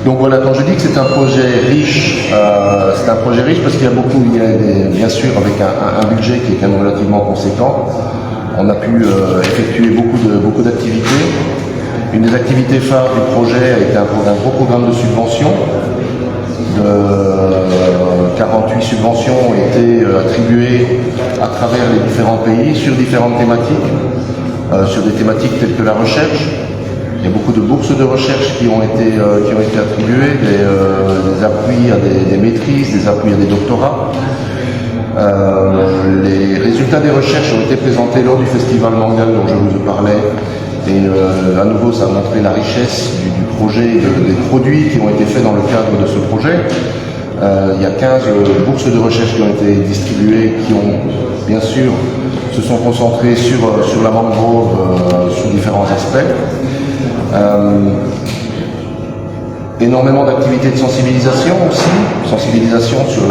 Donc voilà, quand je dis que c'est un projet riche, parce qu'il y a beaucoup, bien sûr, avec un budget qui est quand même relativement conséquent, on a pu effectuer beaucoup d'activités. Une des activités phares du projet a été un gros programme de subventions. 48 subventions ont été attribuées à travers les différents pays sur différentes thématiques, sur des thématiques telles que la recherche. Il y a beaucoup de bourses de recherche qui ont été attribuées, des appuis à des maîtrises, des appuis à des doctorats. Les résultats des recherches ont été présentés lors du festival Mangal dont je vous parlais. Et à nouveau, ça a montré la richesse du projet, des produits qui ont été faits dans le cadre de ce projet. Il y a 15 bourses de recherche qui ont été distribuées, qui ont, bien sûr, se sont concentrées sur la mangrove, sur différents aspects. Énormément d'activités de sensibilisation aussi, sensibilisation sur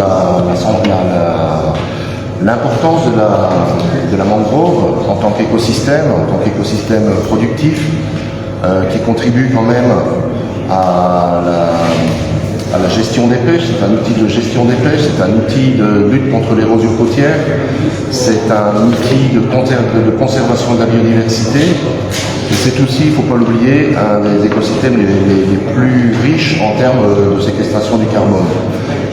l'importance de la mangrove en tant qu'écosystème productif, qui contribue quand même à la gestion des pêches. C'est un outil de gestion des pêches, c'est un outil de lutte contre l'érosion côtière, c'est un outil de conservation de la biodiversité, et c'est aussi, il ne faut pas l'oublier, un des écosystèmes les plus riches en termes de séquestration du carbone.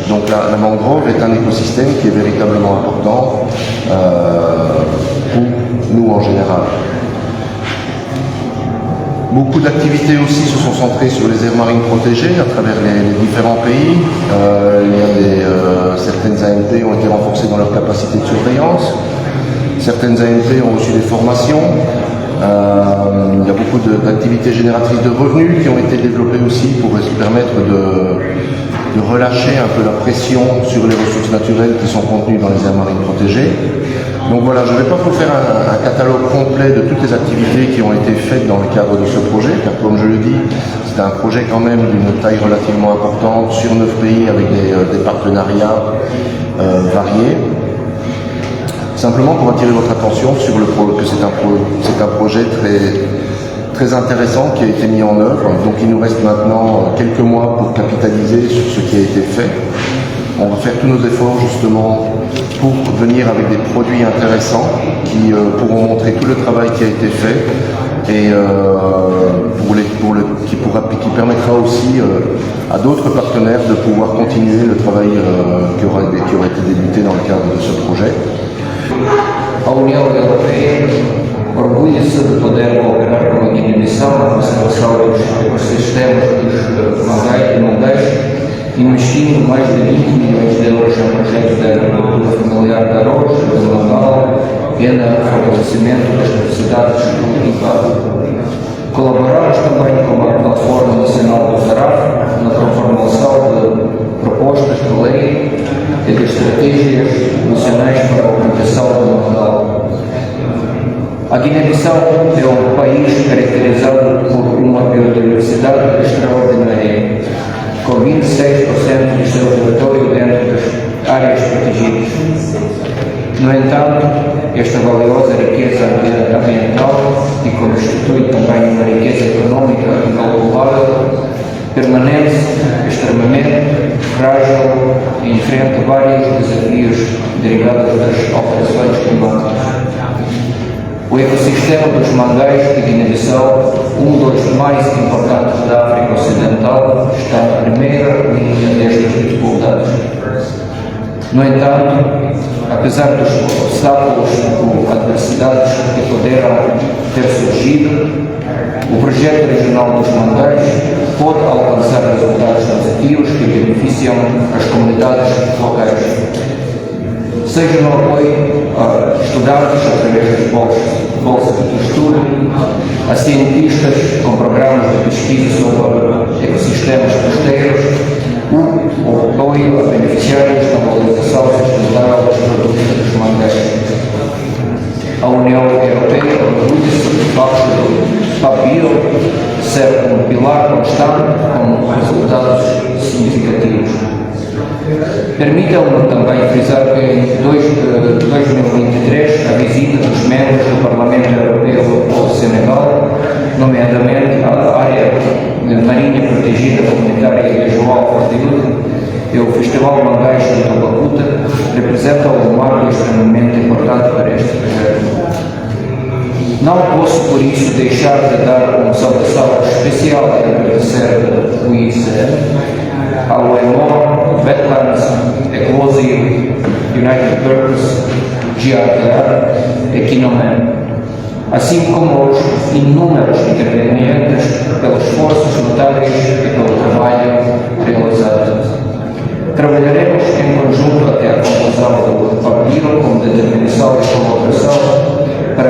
Donc la mangrove est un écosystème qui est véritablement important pour nous en général. Beaucoup d'activités aussi se sont centrées sur les aires marines protégées à travers les différents pays. Certaines AMP ont été renforcées dans leur capacité de surveillance. Certaines AMP ont reçu des formations. Il y a beaucoup d'activités génératrices de revenus qui ont été développées aussi pour se permettre de relâcher un peu la pression sur les ressources naturelles qui sont contenues dans les aires marines protégées. Donc voilà, je ne vais pas vous faire un catalogue complet de toutes les activités qui ont été faites dans le cadre de ce projet, car comme je le dis, c'est un projet quand même d'une taille relativement importante sur 9 pays avec des partenariats variés. Simplement pour attirer votre attention sur que c'est un projet très intéressant qui a été mis en œuvre. Donc il nous reste maintenant quelques mois pour capitaliser sur ce qui a été fait. On va faire tous nos efforts justement pour venir avec des produits intéressants qui pourront montrer tout le travail qui a été fait et qui permettra aussi à d'autres partenaires de pouvoir continuer le travail qui aura été débuté dans le cadre de ce projet. A União Europeia orgulha-se de poder cooperar com a Guiné-Bissau na conservação dos ecossistemas dos mangais, investindo mais de 20 milhões de euros em projetos de agricultura familiar de arroz, de mangal e no fortalecimento das necessidades produtivas. Colaboramos também com a Plataforma Nacional do Zaraf na formulação de propostas de lei e de estratégias nacionais para a proteção do mangal. A Guiné-Bissau é um país caracterizado por uma biodiversidade extraordinária, com 26% do seu território dentro das áreas protegidas. No entanto, esta valiosa riqueza ambiental, que constitui também uma riqueza económica incalculável, permanece extremamente frágil e enfrenta vários desafios derivados das alterações climáticas. O ecossistema dos mangais de Guiné-Bissau, um dos mais importantes da África Ocidental, está na primeira linha destas dificuldades. No entanto, apesar dos obstáculos ou adversidades que poderão ter surgido, o projeto regional dos mangais pode alcançar resultados positivos que beneficiam as comunidades locais, seja no apoio a estudantes através das bolsas de estudo, a cientistas com programas de pesquisa sobre ecossistemas costeiros, o apoio a beneficiários na valorização sustentável dos produtos dos mangais. A União Europeia orgulha-se do facto do papiro ser um pilar constante com resultados significativos. Permitam-me também frisar que em 2023 a visita dos membros do Parlamento Europeu ao Senegal, nomeadamente à área de marinha protegida comunitária Festival Mangais de Tobacuta representa um marco extremamente importante para este projeto. Não posso, por isso, deixar de dar uma saudação especial e agradecer o ICE, ao EMOR, Wetlands, Ecology, United Purpose, GRDR e Kinoman, assim como aos inúmeros intervenientes pelos esforços notáveis e pelo trabalho realizado. Trabalharemos em conjunto até a conclusão do papiro com determinação e colaboração para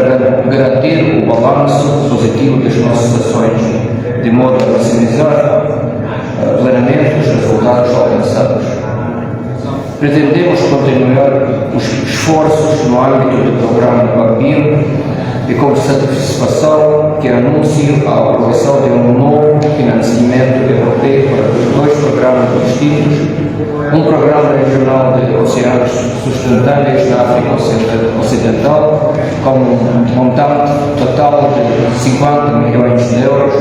garantir o balanço positivo das nossas ações, de modo a maximizar plenamente os resultados alcançados. Pretendemos continuar os esforços no âmbito do programa Papiro e com satisfação que anuncio a aprovação de um novo financiamento europeu para dois programas distintos, um programa regional de oceanos sustentáveis na África Ocidental, com um montante total de 50 milhões de euros.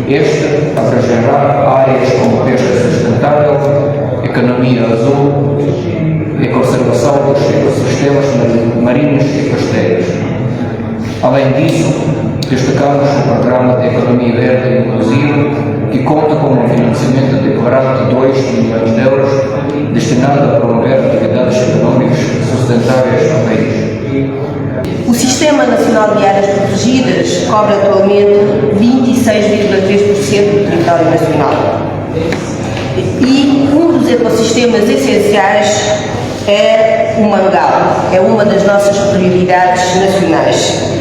Este abrangerá áreas como pesca sustentável, economia azul e conservação dos ecossistemas marinhos e costeiros. Além disso, destacamos o Programa de Economia Verde Inclusiva, que conta com um financiamento de 42 milhões de euros, destinado a promover atividades económicas sustentáveis no país. O Sistema Nacional de Áreas Protegidas cobre atualmente 26,3% do território nacional. E um dos ecossistemas essenciais é o mangal, é uma das nossas prioridades nacionais.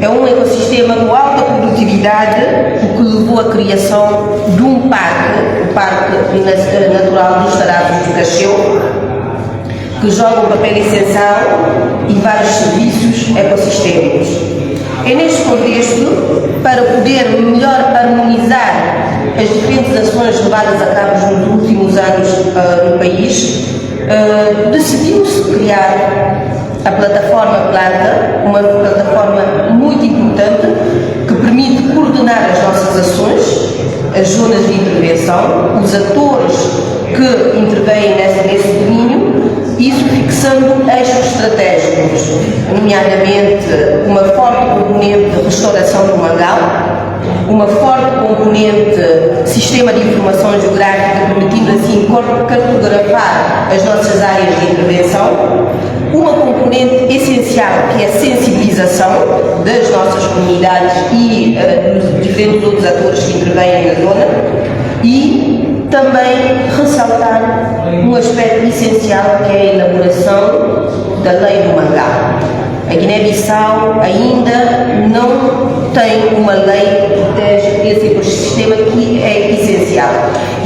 É um ecossistema com alta produtividade, o que levou à criação de um parque, o Parque Natural dos Tarafos do Cacheu, que joga um papel essencial e vários serviços ecossistémicos. É neste contexto, para poder melhor harmonizar as diferentes ações levadas a cabo nos últimos anos no país, decidiu-se criar a plataforma Planta, uma plataforma muito importante que permite coordenar as nossas ações, as zonas de intervenção, os atores que intervêm nesse domínio, isso fixando eixos estratégicos, nomeadamente uma forte componente de restauração do mangal, uma forte componente sistema de informação geográfica, permitindo assim cartografar as nossas áreas de intervenção, uma componente essencial que é a sensibilização das nossas comunidades e dos diferentes outros atores que intervêm na zona, e também ressaltar um aspecto essencial que é a elaboração da lei do mangal. A Guiné-Bissau ainda não tem uma lei que protege esse ecossistema que é essencial.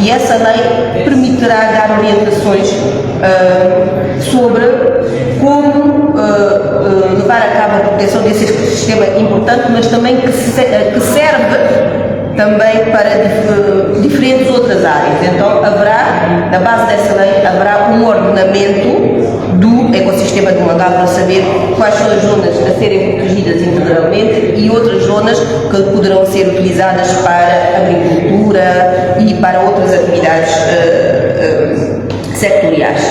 E essa lei permitirá dar orientações sobre como levar a cabo a proteção desse ecossistema importante, mas também que serve também para diferentes outras áreas. Então, haverá, na base dessa lei, haverá um ordenamento do ecossistema do mangal para saber quais são as zonas a serem protegidas integralmente e outras zonas que poderão ser utilizadas para agricultura e para outras atividades sectoriais.